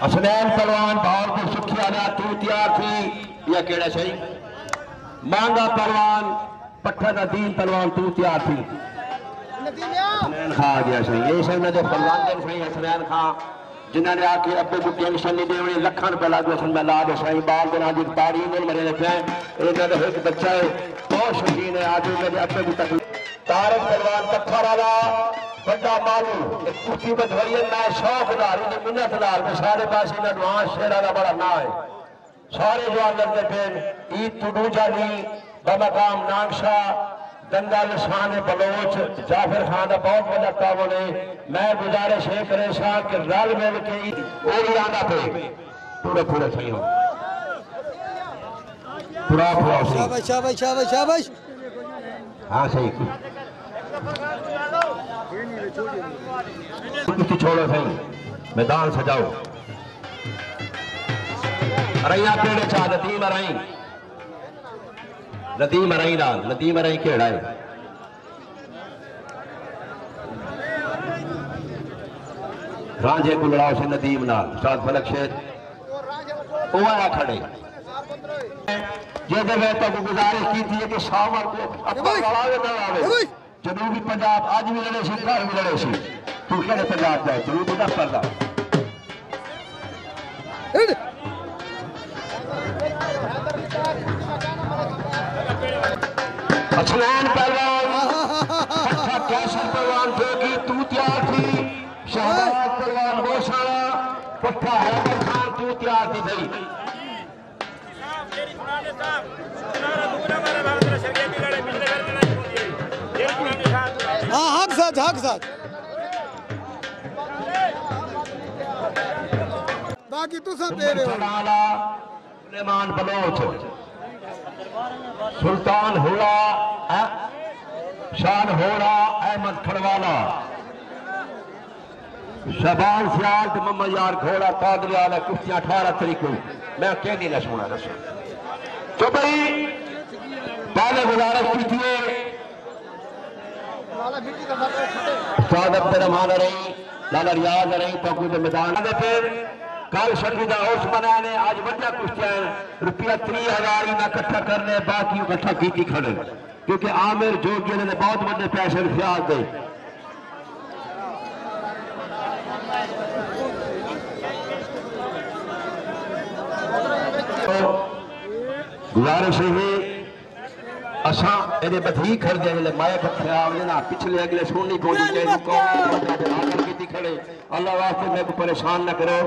असलैन पहलवान भावलपुर सुखिया तू तैयार थी या केड़ा सही मांगा पहलवान पट्ठा नदीम पहलवान तू तैयार थी हसनैन खां आ गया सही ये सही जो पहलवान दिन सही हसनैन खां जिन्होंने आके अब्बे को टेंशन नहीं देनी लखा रुपया ला दो मैं ला दो सही बाल दिन आज तारी में मरे रखे इन्होंने एक बच्चा है बहुत शौकीन है आज मेरे अब्बे को तक तारक पहलवान पत्थर वाला बड़ा मालू एक कुर्सी पर धोरिए मैं 100,000 मिन्नत लाल में सारे पास इन्हें दुआ शेरा का बड़ा ना है सारे जवान लड़ते पे ईद टुडू जानी बमकाम नागशा दंगा निशान बलोच जाफर खान का बहुत बड़ा तावन है मैं गुजारिश है करे शाह कि रल मिल के आना पे पूरे पूरे सही हो पूरा पूरा शाबाश शाबाश शाबाश शाबाश हाँ सही छोड़ो सही मैदान सजाओ रैया पेड़े चाह नदीम अरई नाल नदीम अरई केड़ा है रांझे को लड़ाओ से नदीम नाल उस्ताद फलक शेर वो आया खड़े जे दे तो गुजारिश की थी कि शामर को अपना लड़ावे ना आवे जनूबी पंजाब आज भी लड़े सी कल भी लड़े सी तू केड़े पंजाब जाए जनूबी दस करदा असलैन पहलवान अच्छा कैसी पहलवान जोगी तू तैयार थी शहबाज पहलवान गोशाला पट्टा हैदर खान तू तैयार थी सही हाँ हक साथ बाकी तू सब दे रहे हो सुलेमान बलोच सुल्तान होड़ा शान होड़ा अहमद खड़वाला शबान सियाल मोहम्मद यार घोड़ा कादरी वाला कुश्तियां 18 तारीख को मैं कह नहीं ना सुना दस तो भाई पहले गुजारिश की थी उस्ताद अब्दुर्रहमान रही लाला रियाज रही पकू के मैदान फिर कल शक्ति का उस बनाया ने आज वड्डा कुश्तियां रुपया 30,000 ही ना इकट्ठा करने बाकी इकट्ठा की खड़े क्योंकि आमिर जोगी ने बहुत बड़े पैसे ख्याल दे गुजारिश है असा ये बधी खरीदे जल्द माइक खराब ना पिछले अगले सुननी पौनी चाहिए खड़े अल्लाह वास्ते मैं को परेशान न करो